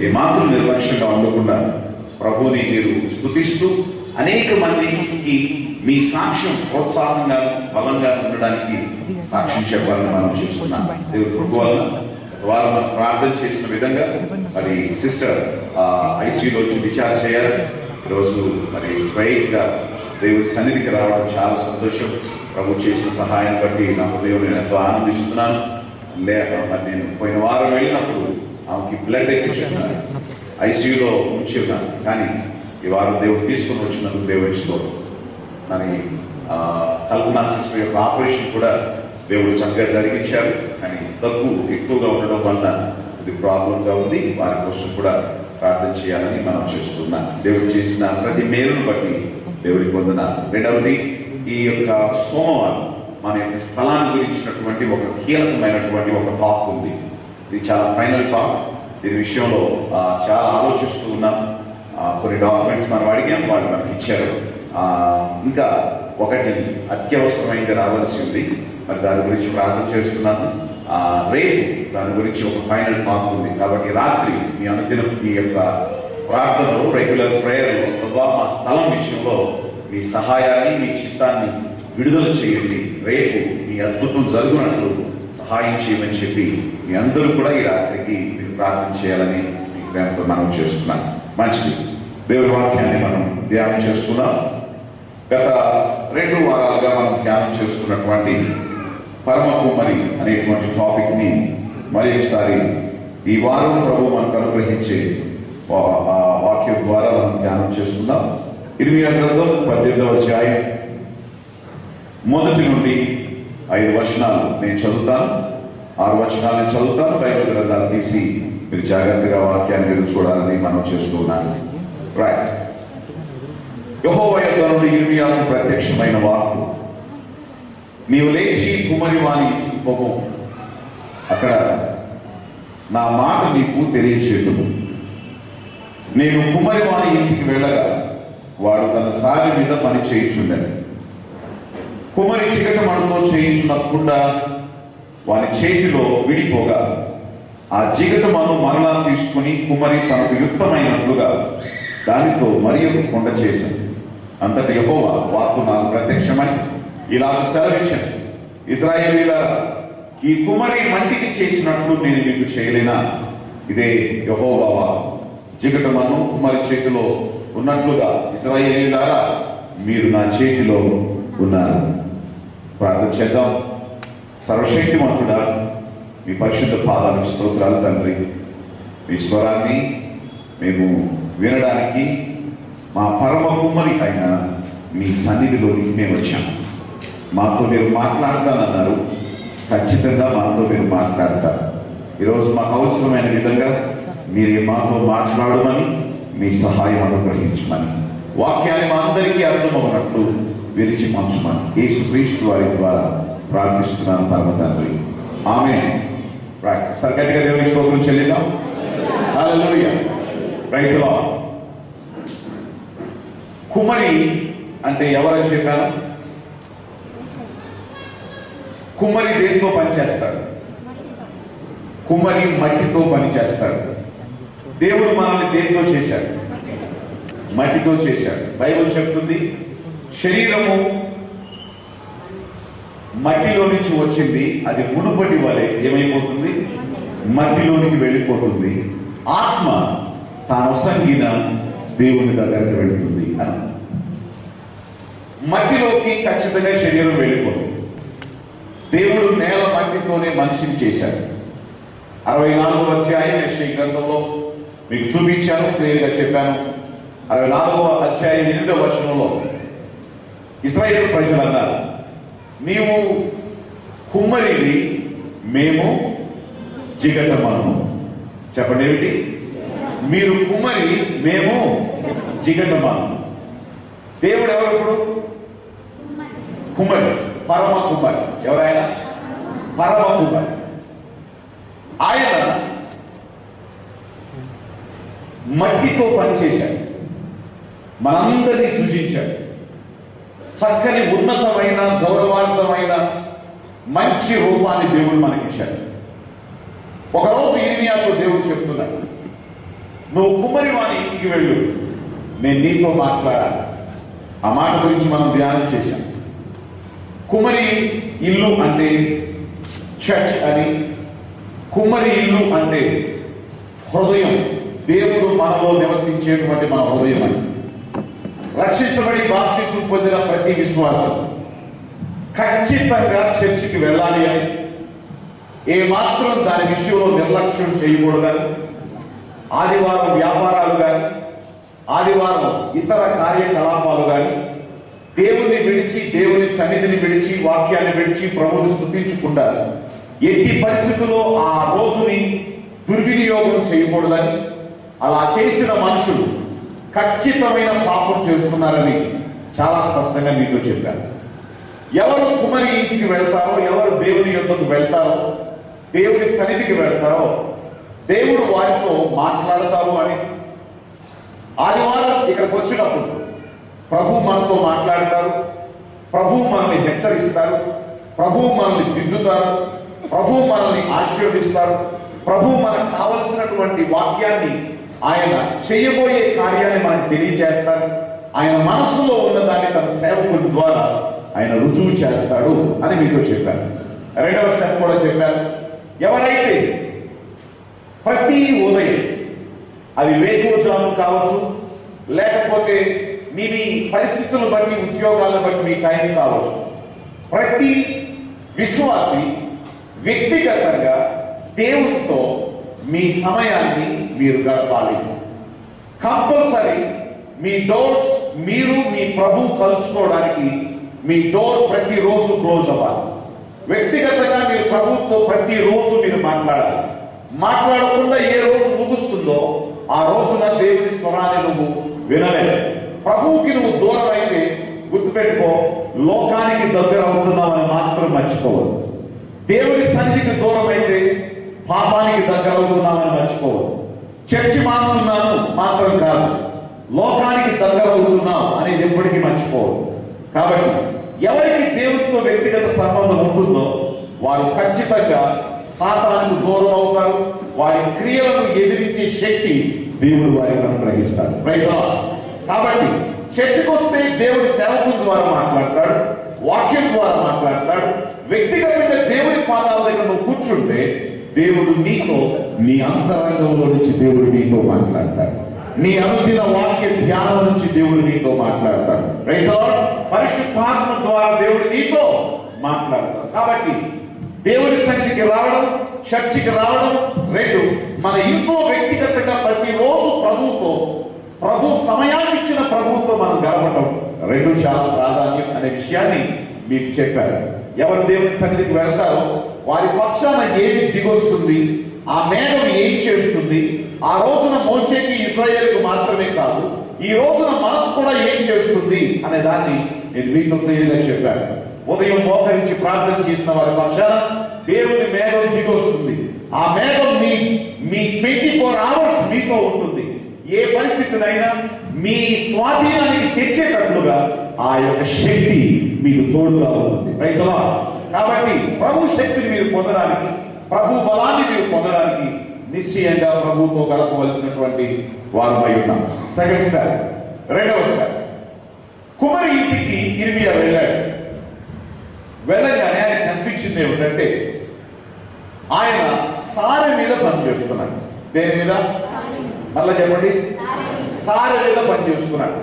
ఏమాత్రం నిర్లక్ష్యంగా ఉండకుండా ప్రభువుని మీరు స్తుతిస్తూ అనేక మందికి మీ సాక్ష్యం ప్రోత్సాహంగా బలంగా ఉండడానికి సాక్ష్యం చెప్పాలని మనం చూస్తున్నాం. దేవుడి కృప వలన వారు మనం ప్రార్థన చేసిన విధంగా మరి సిస్టర్ ఐసీయూలో వచ్చి డిశ్చార్జ్ చేయాలి. ఈరోజు మరి స్ట్రైట్ గా దేవుడి సన్నిధికి రావడం చాలా సంతోషం. ప్రభు చేసిన సహాయం బట్టి నా హృదయం నేను ఎంతో ఆనందిస్తున్నాను. లేక మరి నేను పోయిన వారం వెళ్ళినప్పుడు ఆమెకి బ్లడ్ ఎక్కిస్తున్నాను, ఐసీయూలో ఉంచి ఉన్నాను. కానీ ఈ వారం దేవుడు తీసుకుని వచ్చినందుకు దేవుడిస్తూ మరి కల్పనా సిస్టర్ యొక్క ఆపరేషన్ కూడా దేవుడు చక్కగా జరిగించారు. కానీ దగ్గు ఎక్కువగా ఉండడం వల్ల ఇది ప్రాబ్లంగా ఉంది. వారి కోసం కూడా ప్రార్థన చేయాలని మనం చూస్తున్నాం. దేవుడు చేసిన ప్రతి మేలును బట్టి దేవుడికి వందనాలు. రెండవది, ఈ యొక్క సోమవారం మన యొక్క స్థలాన్ని గురించినటువంటి ఒక కీలకమైనటువంటి ఒక టాక్ ఉంది. ఇది చాలా ఫైనల్ టాక్. దీని విషయంలో చాలా ఆలోచిస్తూ ఉన్నాం. కొన్ని డాక్యుమెంట్స్ మనం అడిగాం, వాళ్ళు మనకి ఇచ్చారు. ఇంకా ఒకటి అత్యవసరమైనది రావాల్సి ఉంది. మరి దాని గురించి ప్రార్థన చేస్తున్నాను. రేపు దాని గురించి ఒక ఫైనల్ టాక్ ఉంది. కాబట్టి రాత్రి మీ అనుదినం మీ యొక్క ప్రార్థనలు, రెగ్యులర్ ప్రేయర్లు, ప్రభా మా స్థలం విషయంలో మీ సహాయాన్ని, మీ చిత్తాన్ని విడుదల చేయండి, రేపు మీ అద్భుతం జరుగునట్లు సహాయం చేయమని చెప్పి మీ అందరూ కూడా ఈ రాత్రికి మీరు ప్రార్థన చేయాలని మీ ప్రేమతో మనం చేస్తున్నాం. మంచిది. దేవుడి వాక్యాన్ని మనం ధ్యానం చేస్తున్నాం. గత 2 వారాలుగా మనం ధ్యానం చేసుకున్నటువంటి పరమ కుమ్మరి అనేటువంటి టాపిక్ ని మరి ఒకసారి ఈ వారం ప్రభు మనకు అనుగ్రహించే వాక్యం ద్వారా మనం ధ్యానం చేస్తున్నాం. 20వ గ్రంథం 18వ అధ్యాయం 1 నుండి 5 వచనాలు నేను చదువుతాను. 6 వచనాలను చదువుతాను. బైబిల్ గ్రంథాలు తీసి మీరు జాగ్రత్తగా వాక్యాన్ని మీరు చూడాలని మనం చేస్తున్నాను. రైట్. యెహోవా యొద్ద నుండి యిర్మీయాకు ప్రత్యక్షమైన వాక్కు, నీవు లేచి కుమ్మరి వాని ఇంటికి పోము, అక్కడ నా మాట నీకు తెలియచేయుదును. నేను కుమ్మరి వాని ఇంటికి వెళ్ళగా వాడు తన సారి మీద పని చేయించుండెను. కుమ్మరి చికట మడుతో చేయించున్నకుండా వాని చేతిలో విడిపోగా ఆ జిగట మను మరలా తీసుకుని కుమ్మరి తనకు యుక్తమైనట్లుగా దానితో మరి ఒక కొండ చేశాను. అంతటి యెహోవా వాక్కు నాకు ప్రత్యక్షమై ఇలాగ సెలవిచ్చాను, ఇశ్రాయేలీయులారా, ఈ కుమ్మరి మంటికి చేసినట్లు నేను మీకు చేయలేనా? ఇదే యెహోవా వాక్కు. జిగట మను కుమ్మరి చేతిలో ఉన్నట్లుగా ఇశ్రాయేలీయులారా, మీరు నా చేతిలో ఉన్నారు. ప్రార్థన చేద్దాం. సర్వశక్తిమంతుడా, మీ పరిశుద్ధ పాదాలకు స్తోత్రాలు తండ్రి. మీ స్వరాన్ని మేము వినడానికి మా పరమ కుమ్మరి అయిన మీ సన్నిధిలోనికి మేము వచ్చాము. మాతో మీరు మాట్లాడతానన్నారు. ఖచ్చితంగా మాతో మీరు మాట్లాడతారు. ఈరోజు మాకు అవసరమైన విధంగా మీరు మాతో మాట్లాడమని, మీ సహాయం అనుగ్రహించమని, వాక్యాన్ని మా అందరికీ అర్థమవునట్లు విరిచి పంచమని యేసుక్రీస్తు వారి ద్వారా ప్రార్థిస్తున్నాను పరమ తండ్రి. ఆమేన్. రైట్. గట్టిగా దేవునికి స్తోత్రం చెల్లిద్దాం. హల్లెలూయా. Praise the lord. కుమ్మరి అంటే ఎవరని చెప్పాను? కుమ్మరి దేనితో పని చేస్తాడు? కుమ్మరి మట్టితో పని చేస్తాడు. దేవుడు మనల్ని దేనితో చేశాడు? మట్టితో చేశాడు. బైబిల్ చెప్తుంది, శరీరము మట్టిలో నుంచి వచ్చింది, అది మునుపటి వలె ఏమైపోతుంది? మట్టిలోనికి వెళ్ళిపోతుంది. ఆత్మ తాను సంగిన దేవుని దగ్గరికి వెళుతుంది అని. మట్టిలోకి ఖచ్చితంగా శరీరం వెళ్ళిపోతుంది. దేవుడు నేల మట్టితోనే మనిషిని చేశాడు. 64వ అధ్యాయం యెషయా గ్రంథంలో మీకు చూపించాను, క్లియర్గా చెప్పాను. 64వ అధ్యాయం 8వ వచనంలో ఇశ్రాయేలు ప్రజలు అన్నారు, నీవు కుమ్మరివి, మేము జిగటమను. చెప్పండి ఏమిటి? మీరు కుమ్మరి, మేము జిగటమను. దేవుడు ఎవరు? ఇప్పుడు కుమ్మరి, పరమ కుమ్మరి. ఎవరైనా పరమ కుమ్మరి. ఆయన మట్టితో పనిచేశాడు, మనందరినీ సృజించాడు. చక్కని ఉన్నతమైన గౌరవార్థమైన మంచి రూపాన్ని దేవుడు మనకిచ్చాడు. ఒకరోజు యిర్మీయాతో దేవుడు చెప్తున్నాడు, నువ్వు కుమ్మరి వాని ఇంటికి వెళ్ళు, నేను నీతో మాట్లాడాలి. ఆ మాట గురించి మనం ధ్యానం చేశాం. కుమ్మరి ఇల్లు అంటే చర్చ్ అని, కుమ్మరి ఇల్లు అంటే హృదయం, దేవుడు మనలో నివసించేటువంటి మన హృదయం అని. రక్షించబడి బాప్తిసం పొందిన ప్రతి విశ్వాసం ఖచ్చితంగా చర్చికి వెళ్ళాలి అని, ఏ మాత్రం దాని విషయంలో నిర్లక్ష్యం చేయకూడదని, ఆదివారం వ్యాపారాలు కానీ, ఆదివారం ఇతర కార్యకలాపాలు కానీ దేవుని విడిచి, దేవుని సన్నిధిని విడిచి, వాక్యాన్ని విడిచి ప్రభువుని స్తుతించకుండా ఎట్టి పరిస్థితుల్లో ఆ రోజుని దుర్వినియోగం చేయకూడదని, అలా చేసిన మనుషులు ఖచ్చితమైన పాపం చేస్తున్నారని చాలా స్పష్టంగా మీతో చెప్పారు. ఎవరు కుమ్మరి ఇంటికి వెళ్తారో, ఎవరు దేవుని యొద్దకు వెళ్తారో, దేవుని సన్నిధికి వెళ్తారో దేవుడు వారితో మాట్లాడతారు అని. ఆదివారం ఇక్కడికి వచ్చినప్పుడు ప్రభు మనతో మాట్లాడతారు, ప్రభు మనల్ని హెచ్చరిస్తారు, ప్రభు మనల్ని దిద్దుతారు, ప్రభు మనల్ని ఆశీర్వదిస్తారు, ప్రభు మనకు కావలసినటువంటి వాక్యాన్ని, ఆయన చేయబోయే కార్యాన్ని మనకు తెలియజేస్తారు. ఆయన మనస్సులో ఉన్నదాన్ని తన సేవకుల ద్వారా ఆయన రుజువు చేస్తాడు అని మీతో చెప్పారు. రెండవ స్టెప్ కూడా చెప్పారు. ఎవరైతే ప్రతి ఉదయం, అది వేకువజాము కావచ్చు, లేకపోతే మీ పరిస్థితులను బట్టి, ఉద్యోగాలను బట్టి మీ టైం కావచ్చు, ప్రతి విశ్వాసి వ్యక్తిగతంగా దేవునితో మీ సమయాన్ని మీరు గడపాలి. కంపల్సరీ మీ డోర్స్, మీరు మీ ప్రభు కలుసుకోవడానికి మీ డోర్ ప్రతిరోజు క్లోజ్ అవ్వాలి. వ్యక్తిగతంగా మీరు ప్రభుత్వంతో ప్రతిరోజు మీరు మాట్లాడాలి. మాట్లాడకుండా ఏ రోజు ముగుస్తుందో ఆ రోజున దేవుని స్వరాన్ని నువ్వు వినలేదు. ప్రభువుకి నువ్వు దూరం అయితే గుర్తుపెట్టుకో, లోకానికి దగ్గర అవుతున్నావని మాత్రం మర్చిపోవద్దు. దేవుని సన్నిధికి దూరం అయితే పాపానికి దగ్గర అవుతున్నామని మర్చిపోవద్దు. చర్చి మానుతున్నాను మాత్రం కాదు, లోకానికి దగ్గర అవుతున్నాం అనేది ఎప్పటికీ మర్చిపోవద్దు. కాబట్టి ఎవరికి దేవునితో వ్యక్తిగత సంబంధం ఉంటుందో వారు ఖచ్చితంగా సాతానుకు దూరం అవుతారు. వారి క్రియలను ఎదిరించే శక్తి దేవుడు వారికి అనుగ్రహిస్తాడు. కాబట్టి చర్చకు వస్తే దేవుడి సేవకుల ద్వారా మాట్లాడతాడు, వాక్యం ద్వారా మాట్లాడతాడు. వ్యక్తిగతంగా దేవుడి పాదాల దగ్గర నువ్వు కూర్చుంటే దేవుడు నీతో, నీ అంతరంగంలో నుంచి దేవుడు నీతో మాట్లాడతాడు. నీ అనుదిన వాక్య ధ్యానం నుంచి దేవుడు నీతో మాట్లాడతాడు. పరిశుద్ధాత్మ ద్వారా దేవుడు నీతో మాట్లాడతాడు. కాబట్టి దేవుని సన్నిధికి రావడం, చర్చికి రావడం, రెండు మన ఇంట్లో వ్యక్తిగతంగా ప్రతిరోజు ప్రభువుతో, ప్రభు సమయాన్ని ఇచ్చిన ప్రభువుతో మనం గడపడం, రెండు చాలా ప్రాధాన్యం అనే విషయాన్ని మీకు చెప్పారు. ఎవరు దేవుని సన్నిధికి వెళ్తారో వారి పక్షాన ఏమి దిగొస్తుంది, ఆ మేఘం ఏం చేస్తుంది, ఆ రోజున మోషేకి, ఇశ్రాయేలుకు మాత్రమే కాదు, ఈ రోజున మనకు కూడా ఏం చేస్తుంది అనే దాన్ని నేను మీతో క్లియర్గా చెప్పాను. ఉదయం మోకరించి ప్రార్థన చేసిన వారి పక్షాన దేవుని మేఘం దిగొస్తుంది. ఆ మేఘం మీ 24 hours మీతో ఉంటుంది. ఏ పరిస్థితినైనా మీ స్వాధీనానికి తెచ్చేటట్లుగా ఆ యొక్క శక్తి మీకు తోడుగా ఉంటుంది. Praise the lord. కాబట్టి ప్రభు శక్తిని మీరు పొందడానికి, ప్రభు బలాన్ని మీరు పొందడానికి నిశ్చయంగా ప్రభువుతో గడపవలసినటువంటి వారమై ఉన్నాం. Second step. రెండవ స్టెప్, కుమ్మరి ఇంటికి ఇర్మియా వెళ్ళాడు. వెళ్ళగానే ఆయన కనిపించింది ఏమిటంటే ఆయన సారె మీద పనిచేస్తున్నాడు. దేని మీద? మళ్ళా చెప్పండి. సారె మీద పనిచేస్తున్నాడు.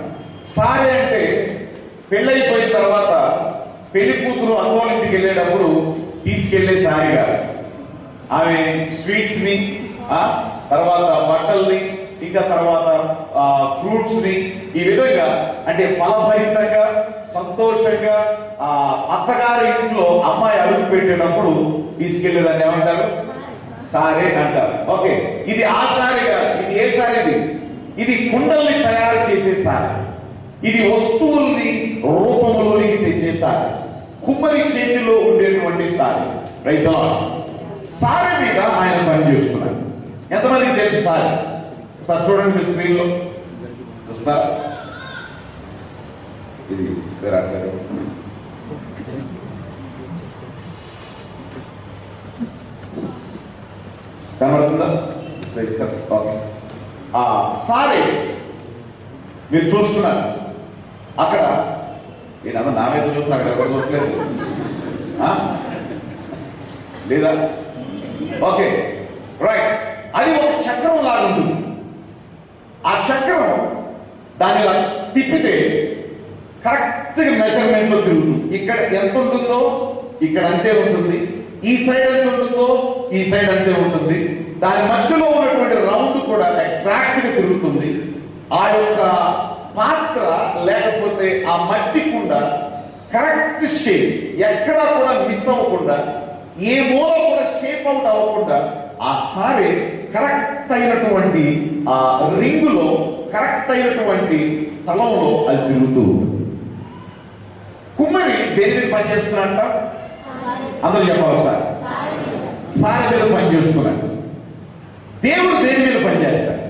సారె అంటే పెళ్ళైపోయిన తర్వాత పెళ్లి కూతురు అత్తోళ్ళ ఇంటికి వెళ్ళేటప్పుడు తీసుకెళ్లే సారీ కాదు. ఆమె స్వీట్స్ ని, తర్వాత బట్టల్ని, ఇంకా తర్వాత ఫ్రూట్స్ ని, ఈ విధంగా అంటే ఫలభరితంగా, సంతోషంగా అత్తగారి ఇంట్లో అమ్మాయి అడుగు పెట్టేటప్పుడు తీసుకెళ్లేదాన్ని ఏమంటారు? సారే అంటారు. ఓకే, ఇది ఆ సారీ కాదు. ఇది ఏ సారీ? ఇది కుండల్ని తయారు చేసే సారీ. ఇది వస్తువుల్ని రూపంలోనికి తెచ్చే సారీ. కుమ్మరి చేతిలో ఉండేటువంటి సారీ. Praise the lord. సారీ మీద ఆయన పని చేస్తున్నారు. ఎంతమందికి తెలుసు సారీ? సార్ చూడండి మీ స్క్రీన్ లో చూస్తారా? ఇది కనబడుతుందా? ఆ సారే మీరు చూస్తున్నారు. అక్కడ నేను నా వైపు చూస్తున్నా, అక్కడ ఎవరు చూడలేదు లేదా? Okay, right. అది ఒక చక్రం లాగా ఉంటుంది. ఆ చక్రం దాన్ని ఇలా తిప్పితే కరెక్ట్గా మెజర్మెంట్ లో తిరుగుతుంది. ఇక్కడ ఎంత ఉంటుందో ఇక్కడ అంతే ఉంటుంది, ఈ సైడ్ ఎంత ఉంటుందో ఈ సైడ్ అంతే ఉంటుంది. దాని మధ్యలో ఉన్నటువంటి రౌండ్ కూడా ఎగ్జాక్ట్ గా తిరుగుతుంది. ఆ యొక్క పాత్ర లేకపోతే ఆ మట్టి కుండ కరెక్ట్ షేప్, ఎక్కడా కూడా మిస్ అవ్వకుండా, ఏ మూల కూడా షేప్ అవుట్ అవ్వకుండా ఆ సారే కరెక్ట్ అయినటువంటి ఆ రింగులో కరెక్ట్ అయినటువంటి స్థలంలో అది తిరుగుతూ ఉంటుంది. కుమ్మరి దేని మీద పనిచేస్తున్నాడంట? అందరూ చెప్పాలి సార్. సారె మీద పనిచేస్తున్నాడు. దేవుడు దేని మీద పనిచేస్తాడు?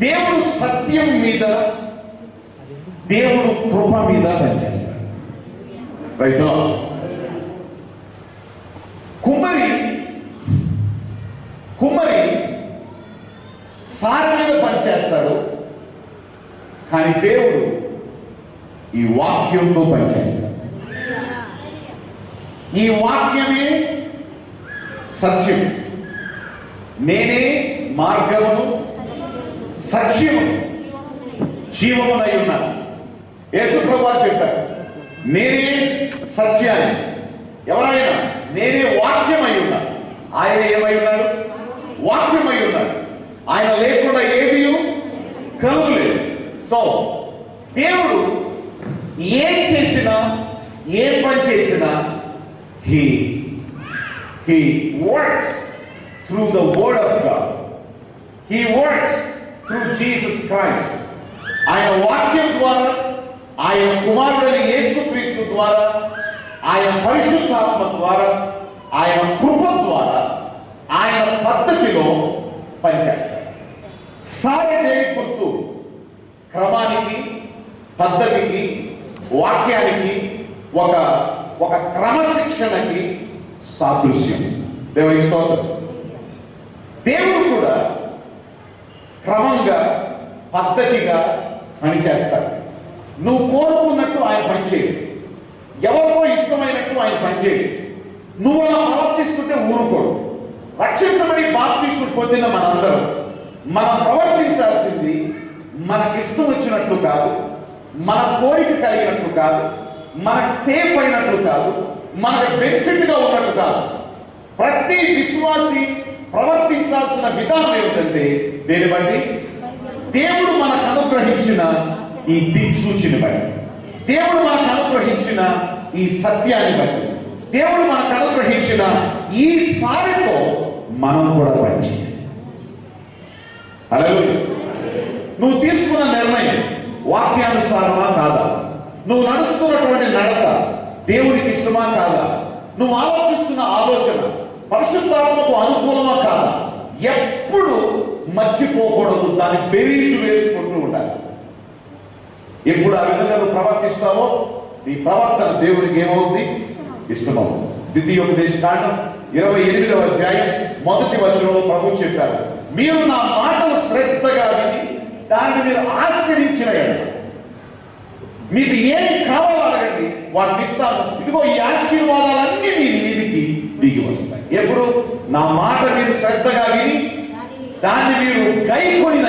దేవుడు సత్యం మీద, దేవుడు కృప మీద పనిచేస్తాడు. రైట్. కుమ్మరి సారె మీద పనిచేస్తాడు, కానీ దేవుడు ఈ వాక్యంతో పనిచేస్తాడు. ఈ వాక్యమే సత్యం. నేనే మార్గమును సత్యము జీవమునై ఉన్నాను. యేసు ప్రభువు చెప్పారు, నేనే సత్యాన్ని. ఎవరైనా నేనే వాక్యమై ఉన్నాను. ఆయన ఏమై ఉన్నాడు? వాక్యమై ఉన్నాడు. ఆయన లేకుండా ఏది కలుగులేదు. సో దేవుడు ఏం చేసినా, ఏ పని చేసినా he works through the word of God. He works through Jesus Christ. ఆయన వాక్యం ద్వారా, ఆయన కుమారుడైన యేసుక్రీస్తు ద్వారా, ఆయన పరిశుద్ధాత్మ ద్వారా, ఆయన కృప ద్వారా, ఆయన పద్ధతిలో పనిచేస్తారు. సాయదేవి గుర్తు క్రమానికి, పద్ధతికి, వాక్యానికి, ఒక క్రమశిక్షణకి సాదృశ్యం. దేవుని స్తోత్రం. దేవుడు కూడా క్రమంగా, పద్ధతిగా పనిచేస్తాడు. నువ్వు కోరుకున్నట్టు ఆయన పనిచేయడు. ఎవరికో ఇష్టమైనట్టు ఆయన పనిచేయడు. నువ్వు అలా ప్రవర్తిస్తుంటే ఊరుకోడు. రక్షించబడి బాప్తిస్మం పొందిన మనందరం మనం ప్రవర్తించాల్సింది మనకిష్టం వచ్చినట్లు కాదు, మన కోరిక కలిగినట్లు కాదు, మనకు సేఫ్ అయినట్లు కాదు, మనకు బెనిఫిట్ గా ఉన్నట్టు కాదు. ప్రతి విశ్వాసి ప్రవర్తించాల్సిన విధానం ఏమిటంటే, దేని బట్టి? దేవుడు మనకు అనుగ్రహించిన ఈ దిక్సూచిని బట్టి, దేవుడు మనకు అనుగ్రహించిన ఈ సత్యాన్ని బట్టి, దేవుడు మనకు అనుగ్రహించిన ఈ సారితో మనం కూడా పనిచేయాలి. హల్లెలూయా. నువ్వు తీసుకున్న నిర్ణయం వాక్యానుసారమా కాదా? నువ్వు నడుస్తున్నటువంటి నడత దేవుడికి ఇష్టమా కాదా? నువ్వు ఆలోచిస్తున్న ఆలోచన పరిశుద్ధాత్మకు అనుకూలమా కాదా? ఎప్పుడు మర్చిపోకూడదు. దాన్ని బెరీజు వేసుకుంటూ ఉండాలి. ఎప్పుడు ఆ విధంగా నువ్వు ప్రవర్తిస్తావో నీ ప్రవర్తన దేవుడికి ఏమవుతుంది? ఇష్టమవుతుంది. ద్వితీయోపదేశకాండం 28వ అధ్యాయం 1వ వచనంలో ప్రభువు చెప్పారు, మీరు నా మాటలు శ్రద్ధగా విని దాన్ని మీరు ఆశ్చర్యించిన మీకు ఏమి కావాలో అడగండి, వాటిని ఇస్తాను. ఇదిగో ఈ ఆశీర్వాదాలన్నీ మీ మీదికి దిగి వస్తాయి. ఎప్పుడు? నా మాట మీరు శ్రద్ధగా విని దాన్ని మీరు గైకొనిన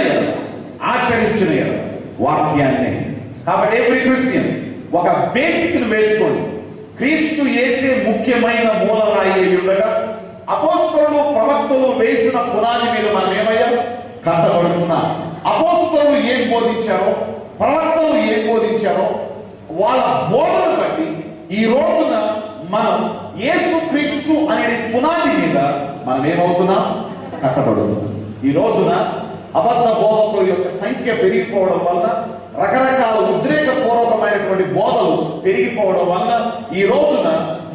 ఆచరించిన వాక్యాన్ని. కాబట్టి ఎవ్రీ క్రిస్టియన్ ఒక బేసిక్ వేసుకోండి. క్రీస్తు యేసే ముఖ్యమైన మూలరాయి ఉండగా అపోస్తలులు ప్రవక్తలు వేసిన పునాది మీద మనం ఏమయ్యాం? కట్టబడుతున్నాం. అపోస్తలులు ఏం బోధించారో, ప్రవక్తలు ఏం బోధించారో వాళ్ళ బోధన బట్టి ఈ రోజున మనం యేసుక్రీస్తు అనే పునాది మీద మనం ఏమవుతున్నాం? కట్టబడుతున్నాం. ఈ రోజున అబద్ధ బోధకుల యొక్క సంఖ్య పెరిగిపోవడం వల్ల, రకరకాల ఉద్రేకపూర్వకమైనటువంటి బోధలు పెరిగిపోవడం వల్ల ఈ రోజున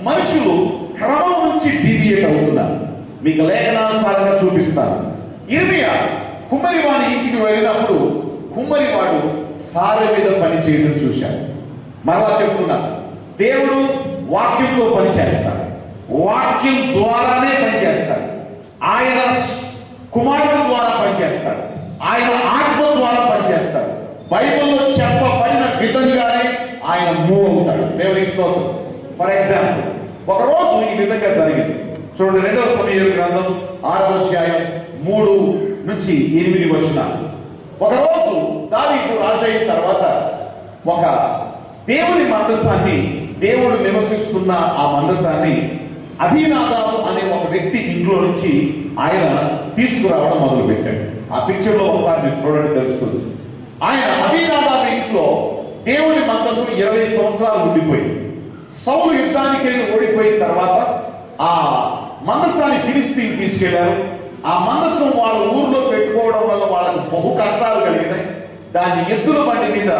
మనుషులు క్రమం నుంచి డీవియేట్ అవుతున్నారు. మీకు లేఖనానుసారంగా చూపిస్తాను. ఇర్మియా కుమ్మరివాని ఇంటికి వెళ్ళినప్పుడు కుమ్మరివాడు సారె మీద పని చేయడం చూశాడు. మరలా చెప్తున్నాను, దేవుడు వాక్యంతో పనిచేస్తాడు, వాక్యం ద్వారానే పనిచేస్తాడు. స్తోత్రం. ఫర్ ఎగ్జాంపుల్ ఒక రోజు ఈ విధంగా జరిగింది. చూడండి, 2వ సమూయేలు గ్రంథం 6వ అధ్యాయం 3-8 వచనాలు. ఒకరోజు దావీదు రాజు అయిన తర్వాత ఒక దేవుని మందసాన్ని, దేవుడు నివసిస్తున్న ఆ మందసాన్ని అభినాదాబు అనే ఒక వ్యక్తి ఇంట్లో నుంచి ఆయన తీసుకురావడం మొదలు పెట్టాడు. ఆ పిక్చర్ లో ఒకసారి మీరు చూడండి, తెలుస్తుంది. ఆయన అభినాదాబు ఇంట్లో దేవుని మందస్సు 20 సంవత్సరాలు ఉండిపోయింది. సౌలు యుద్ధానికి వెళ్ళి ఓడిపోయిన తర్వాత ఆ మందస్సాన్ని ఫిలిస్తీన్ తీసుకెళ్లారు. ఆ మందస్సం వాళ్ళ ఊర్లో పెట్టుకోవడం వల్ల వాళ్ళకు బహు కష్టాలు కలిగినాయి. దాన్ని ఎద్దుల బండి మీద,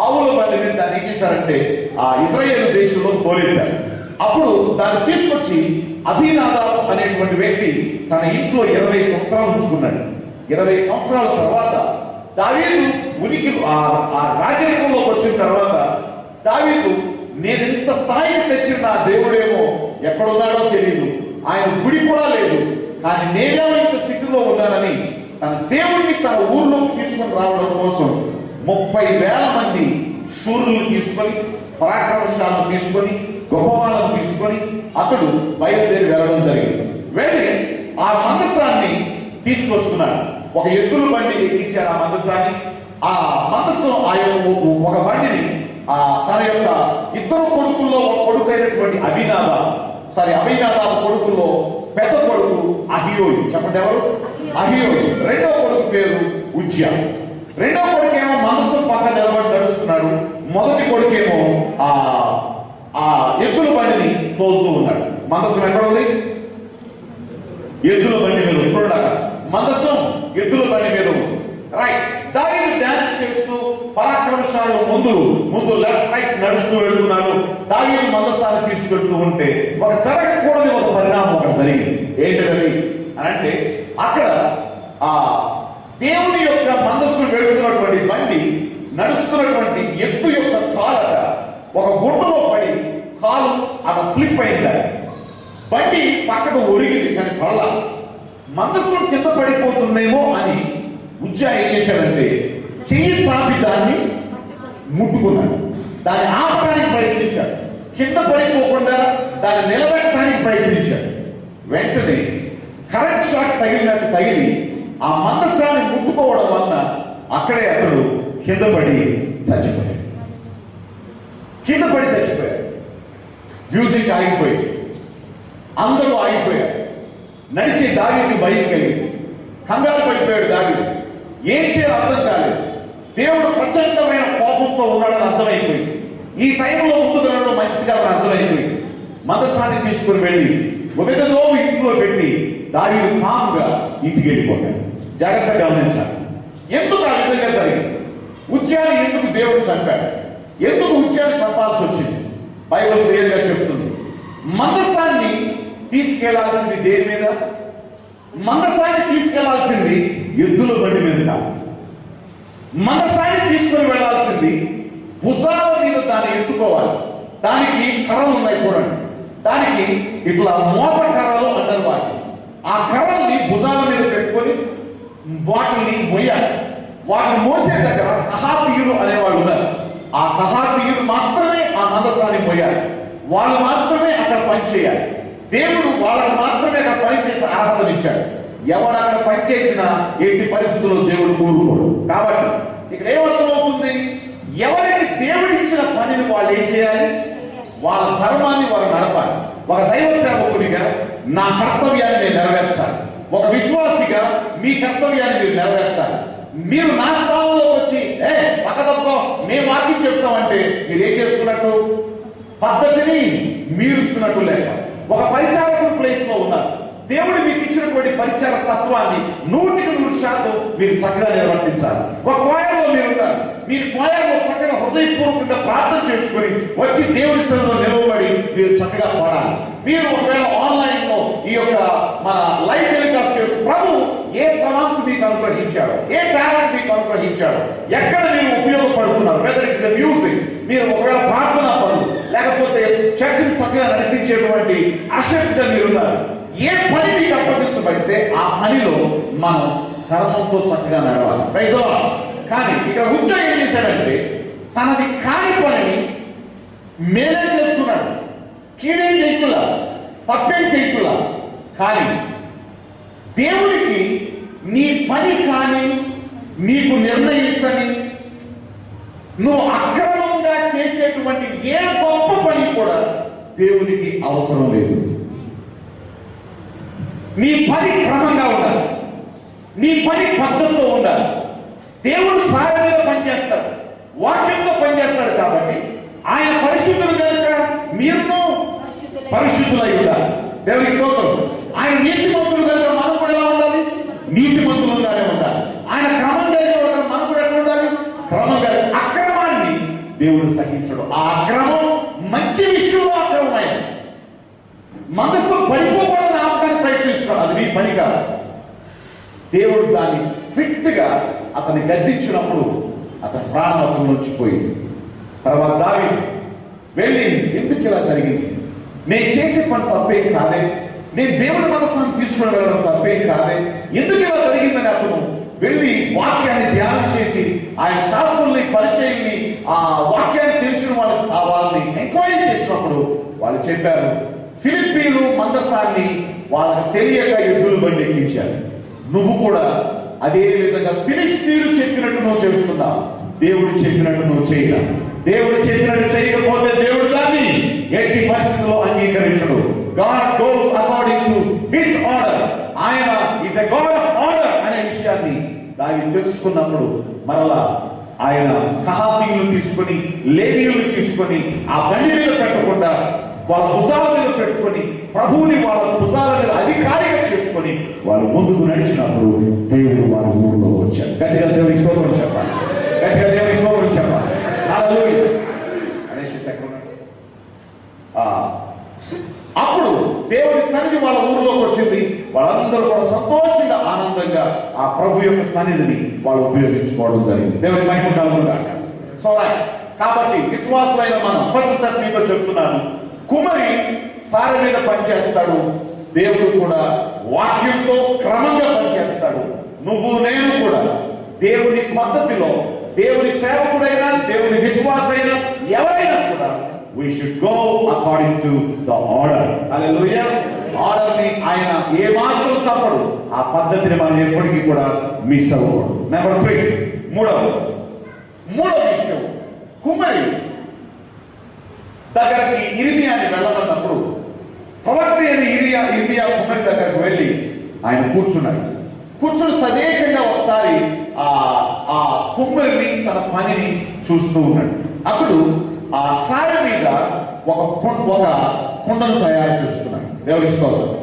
ఆవుల బండి మీద దాన్ని ఏం చేశారంటే ఆ ఇశ్రాయేలు దేశంలో తోలేశారు. అప్పుడు దాన్ని తీసుకొచ్చి అభినాదాబు అనేటువంటి వ్యక్తి తన ఇంట్లో 20 సంవత్సరాలు ఉంచుకున్నాడు. 20 సంవత్సరాల తర్వాత దావీదు ఉనికి ఆ రాజరికంలోకి వచ్చిన తర్వాత దావీదు, నేను ఇంత స్థాయికి తెచ్చిన నా దేవుడేమో ఎక్కడున్నాడో తెలియదు, ఆయన గుడి కూడా లేదు, కానీ నేనేమో ఇంత స్థితిలో ఉన్నానని తన దేవుడిని తన ఊర్లోకి తీసుకుని రావడం కోసం 30,000 మంది శూరులను తీసుకొని, పరాక్రమశాలను తీసుకొని, గొప్పవాళ్ళను తీసుకొని అతడు బయలుదేరి వెళ్ళడం జరిగింది. వెళ్ళి ఆ మందసాన్ని తీసుకొస్తున్నాడు. ఒక ఎద్దుల బండి ఎక్కించారు ఆ మందసాన్ని. ఆ మందసం ఒక బండిని తన యొక్క ఇద్దరు కొడుకుల్లో ఒక కొడుకు అయినటువంటి అభినాదాబు కొడుకుల్లో పెద్ద కొడుకు అహియోయి. చెప్పండి, ఎవరు? అహియోయి. రెండో కొడుకు పేరు ఉజ్జియా. రెండో కొడుకు ఏమో మందసం పక్కన నిలబడి నడుస్తున్నాడు. మొదటి కొడుకేమో ఆ ఎద్దుల బండిని తోలుతూ ఉన్నాడు. మందసం ఎక్కడ ఉంది? ఎద్దుల బండి మీద. చూడగా మందసం ఎద్దుల బండి మీద ఉంది. రైట్. దావీదు డాన్స్ చేస్తూ పరాక్రమశాలు ముందు లెఫ్ట్ రైట్ నడుస్తూ వెళ్తున్నారు. దావీదు మందసాన్ని తీసుకెళ్తూ ఉంటే ఒక జరగకూడని ఒక పరిణామం అక్కడ జరిగింది. ఏంటది అని అంటే, అక్కడ ఆ దేవుని యొక్క మందస్సు వెళుతున్నటువంటి బండి నడుస్తున్నటువంటి ఎద్దు యొక్క కాలట ఒక గుంటలో పడి కాలు అక్కడ స్లిప్ అయింది. బండి పక్కకు ఒరిగింది, కానీ పళ్ళ మందస్సు కింద పడిపోతుందేమో అని ఉజ్జియా ఏం చేశాడంటే చెయ్యి చాపి దాన్ని ముట్టుకున్నాడు. దాన్ని ఆపడానికి ప్రయత్నించాడు. కింద పడిపోకుండా దాన్ని నిలబెట్టడానికి ప్రయత్నించాడు. వెంటనే కరెంట్ షాక్ తగిలినట్టు తగిలి ఆ మందసాన్ని ముట్టుకోవడం వలన అక్కడే అతడు కింద పడి చచ్చిపోయాడు. మ్యూజిక్ ఆగిపోయింది. అందరూ ఆగిపోయారు. నడిచే దావీదు భయం కలిగింది. కంగారు పడిపోయాడు దావీదు. ఏం చేయాలో అర్థం కాలేదు. దేవుడు ప్రచండమైన కోపంతో ఉన్నాడని అర్థమైపోయింది. ఈ టైంలో ముందుకు వెళ్ళడం మంచిది కాదని అర్థమైపోయింది. మందసాన్ని తీసుకుని వెళ్ళి ఒకదో ఇంట్లో పెట్టి దావీదు కామ్గా ఇంటికి వెళ్ళిపోయాడు. జాగ్రత్తగా గమనించాలి. ఎందుకు ఆ విధంగా జరిగింది? ఉజ్జియాని ఎందుకు దేవుడు చంపాడు? ఎందుకు ఉజ్జియాని చంపాల్సి వచ్చింది? బైబిల్ క్లియర్గా చెప్తుంది. మందసాన్ని తీసుకెళ్లాల్సింది దేని మీద? మందసాన్ని తీసుకెళ్లాల్సింది ఎద్దుల బండి మీద కాదు. మందసాన్ని తీసుకుని వెళ్లాల్సింది భుజాల మీద దాన్ని ఎత్తుకోవాలి. దానికి కర్రలు ఉన్నాయి చూడండి. దానికి ఇట్లా మోత కర్రలు అంటారు వాటిని. ఆ కర్రల్ని భుజాల మీద పెట్టుకొని వాటిని మొయ్యాలి. వాటిని మోసే దగ్గర కహాతీయులు అనేవాళ్ళు ఉన్నారు. ఆ కహాతీయులు మాత్రమే ఆ మందసాన్ని మొయ్యాలి. వాళ్ళు మాత్రమే అక్కడ పనిచేయాలి. దేవుడు వాళ్ళని మాత్రమే అక్కడ పనిచేసే అర్హతనిచ్చాడు. ఎవడు అక్కడ పనిచేసినా ఎట్టి పరిస్థితుల్లో దేవుడు కూరుకోడు. కాబట్టి ఇక్కడ ఏమర్థమవుతుంది? ఎవరికి దేవుడు ఇచ్చిన పనిని వాళ్ళు ఏం చేయాలి? వాళ్ళ ధర్మాన్ని వారు నడపాలి. ఒక దైవ సేవకునిగా నా కర్తవ్యాన్ని నేను నెరవేర్చాలి. ఒక విశ్వాసిగా మీ కర్తవ్యాన్ని మీరు నెరవేర్చాలి. మీరు నా స్థానంలో వచ్చి పక్కదప్ప మేము వాక్యం చెప్తామంటే మీరు ఏం చేస్తున్నట్టు? పద్ధతిని మీరు ఇస్తున్నట్టు లేక ఒక పరిచారకుడు ప్లేస్ లో ఉన్నారు. దేవుడు మీకు ఇచ్చినటువంటి పరిచార తత్వాన్ని 100% మీరు చక్కగా నిర్వర్తించాలి. ఒక క్వాయర్లో మీరు ఉన్నారు. మీరు క్వాయర్లో చక్కగా హృదయపూర్వకంగా ప్రార్థన చేసుకుని వచ్చి దేవుడి స్థలంలో నిలవబడి మీరు చక్కగా పాడాలి. మీరు ఒకవేళ ఆన్లైన్ లో ఈ యొక్క మన లైవ్ టెలికాస్ట్ చేస్తూ ప్రభు ఏ తలాంతు మీకు అనుగ్రహించాడు, ఏ టాలెంట్ మీకు అనుగ్రహించాడు, ఎక్కడ మీరు ఉపయోగపడుతున్నారు, వెదర్ ఇట్స్ మ్యూజిక్, మీరు ఒకవేళ ప్రార్థనా పనులు, లేకపోతే చర్చను చక్కగా నడిపించేటువంటి అసెట్స్ గా మీరున్నారు. ఏ పని మీకు అప్పగించబడితే ఆ పనిలో మనం ధర్మంతో చక్కగా నడవాలి. Praise lord. కానీ ఇక్కడ ఉజ్జియా ఏం చేశాడంటే తనది కాని పనిని మేలే చేస్తున్నాడు, కీడేం చేయట్లా, తప్పేం చేయట్లా. కానీ దేవుడికి నీ పని కానీ నీకు నిర్ణయించని, నువ్వు అక్రమంగా చేసేటువంటి ఏ గొప్ప పని కూడా దేవునికి అవసరం లేదు. నీ పని క్రమంగా ఉండాలి, నీ పని పద్ధతితో ఉండాలి. దేవుడు సారథిగా పనిచేస్తాడు, వాక్యంతో పనిచేస్తాడు. కాబట్టి ఆయన పరిశుద్ధులు కనుక మీరును పరిశుద్ధులై ఉండాలి. దేవుని స్తోత్రం. ఆయన నీతిమంతులు కనుక మనం కూడా ఎలా ఉండాలి? నీతిమంతులుగానే ఉండాలి. ఆయన క్రమంగా మనం కూడా ఎట్లా ఉండాలి? క్రమంగా. అక్రమాన్ని దేవుడు సహించడు. ఆ అక్రమం మంచి విషయంలో అక్రమమైన మనసు పడిపోకూడదని ఆపడానికి ప్రయత్నిస్తున్నాడు. అది నీ పని కాదు. దేవుడు దాన్ని స్ట్రిక్ట్ గా అతన్ని గద్దించినప్పుడు అతని ప్రాణం నుంచి పోయింది. తర్వాత దావీదు వెళ్ళి, ఎందుకు ఇలా జరిగింది? నేను చేసే పని తప్పేం కాదే, నేను దేవుని మనసును తీసుకుని వెళ్ళడం తప్పేం కాదే, ఎందుకు ఇలా జరిగిందని అతను వెళ్ళి వాక్యాన్ని ధ్యానం చేసి ఆయన శాస్త్రుల్ని పరిచయాన్ని ఆ వాక్యాన్ని తెలిసిన వాళ్ళని ఎంక్వైరీ చేసినప్పుడు వాళ్ళు చెప్పారు, ఫిలిప్పీలు మందసాన్ని వాళ్ళకి తెలియక ఎద్దులు బండి ఎక్కించారు. నువ్వు కూడా అదే విధంగా ఫిలిస్తీయులు చెప్పినట్టు నువ్వు చేస్తున్నావు. దేవుడు చెప్పినట్టు నువ్వు చేయగా, దేవుడు చెప్పినట్టు చేయకపోతే దేవుడు దాన్ని ఎట్టి పరిస్థితుల్లో అంగీకరించడు. God goes according to his order. ఆయన is a God of order అనే విషయాన్ని దాన్ని తెలుసుకున్నప్పుడు మరలా ఆయన కహాతీయులు తీసుకొని, లేవీయులు తీసుకొని ఆ బండి మీద పెట్టకుండా వాళ్ళ భుజాల మీద పెట్టుకొని ప్రభువుని వాళ్ళ భుజాల మీద అధికారిగా చేసుకొని వాళ్ళు ముందుకు నడిచినప్పుడు దేవుడు వాళ్ళ ఊరిలో వచ్చారు. గట్టిగా దేవునికి స్తోత్రం చెప్పాలి, గట్టిగా దేవునికి స్తోత్రం చెప్పాలి. హల్లెలూయా అనేసి అప్పుడు దేవుడి సన్నిధి వాళ్ళ ఊరిలోకి వచ్చింది. వాళ్ళందరూ కూడా సంతోషంగా ఆనందంగా ఆ ప్రభు యొక్క సన్నిధిని వాళ్ళు ఉపయోగించుకోవడం జరిగింది. దేవుని మహిమ కలుగుగాక. సో కాబట్టి విశ్వాసులైన మనం ఫస్ట్ సెట్ మీతో చెప్తున్నాను, కుమరి సారె మీద పనిచేస్తాడు, దేవుడు కూడా వాక్యంతో క్రమంగా పనిచేస్తాడు. నువ్వు నేను కూడా దేవుని పద్ధతిలో, దేవుని సేవకుడైనా దేవుని విశ్వాసైనా ఎవరైనా కూడా we should go according to the order. Hallelujah. Order ని ఆయన ఏ మాత్రం తప్పడు. ఆ పద్ధతిని మనం ఎప్పటికీ కూడా మిస్ అవ్వకూడదు. నెంబర్ 3, మూడవ విషయం, కుమరి దగ్గరికి ఇర్మియాని వెళ్ళమన్నప్పుడు ప్రవక్త అయిన ఇర్మియా కుమరి దగ్గరకు వెళ్ళి ఆయన కూర్చున్నాడు. కూర్చుని తదేకంగా ఒకసారి ఆ కుమ్మరిని తన పనిని చూస్తూ ఉన్నాడు. అప్పుడు ఆ సారె మీద ఒక కుండను తయారు చేస్తున్నాడు. దేవుని స్తోత్రం.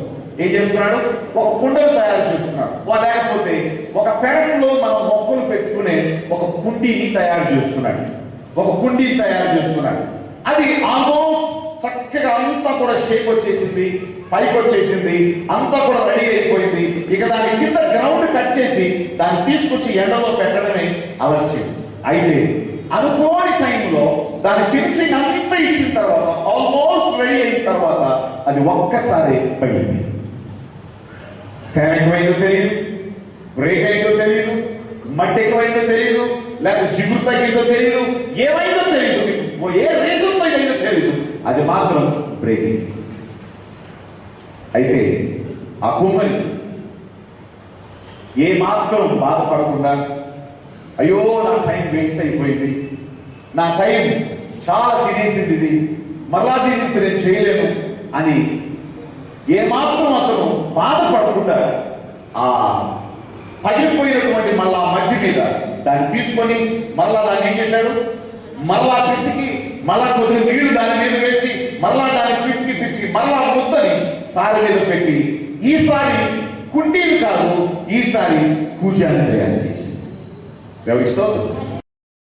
ఏం చేస్తున్నాడు? ఒక కుండను తయారు చేస్తున్నాడు. లేకపోతే ఒక పెరట్లో మనం మొక్కలు పెట్టుకునే ఒక కుండీని తయారు చేస్తున్నాడు. ఒక కుండీని తయారు చేస్తున్నాడు. అది ఆల్మోస్ట్ చక్కగా అంతా కూడా షేప్ వచ్చేసింది, పైకి వచ్చేసింది, అంతా కూడా రెడీ అయిపోయింది. ఇక దాని కింద గ్రౌండ్ కట్ చేసి దాన్ని తీసుకొచ్చి ఎండలో పెట్టడమే ఆలస్యం. అయితే అనుకోని టైంలో దాని ఫినిషింగ్ అంతా ఇచ్చిన తర్వాత, ఆల్మోస్ట్ రెడీ అయిన తర్వాత అది ఒక్కసారి పడింది. ఫ్యాన్ ఎక్కువైందో తెలియదు, బ్రేక్ అయిందో తెలియదు, మట్టి ఎక్కువైందో తెలియదు, లేకపోతే జిగురు తగ్గిందో తెలియదు, ఏమైందో తెలియదు, ఏ రీజన్ తగ్గిందో తెలియదు, అది మాత్రం బ్రేక్ అయింది. అయితే ఆ కుమ్మరి ఏ మాత్రం బాధపడకుండా, అయ్యో నా టైం వేస్ట్ అయిపోయింది, నా టైం చాలా తినేసింది, ఇది మరలా దీన్ని నేను చేయలేను అని ఏమాత్రం అతను బాధపడకుండా ఆ పగిలిపోయినటువంటి మళ్ళా మధ్య మీద దాన్ని తీసుకొని మరలా దాన్ని ఏం చేశాడు? మరలా పిసికి, మరలా కొద్దిగా నీళ్లు దాని మీద వేసి, మరలా దాన్ని పిసికి మరలా ముద్దని సారి మీద పెట్టి, ఈసారి కుండీలు కాదు, ఈసారి కూజాన్ని తయారు చేసి. ఎవరిస్తో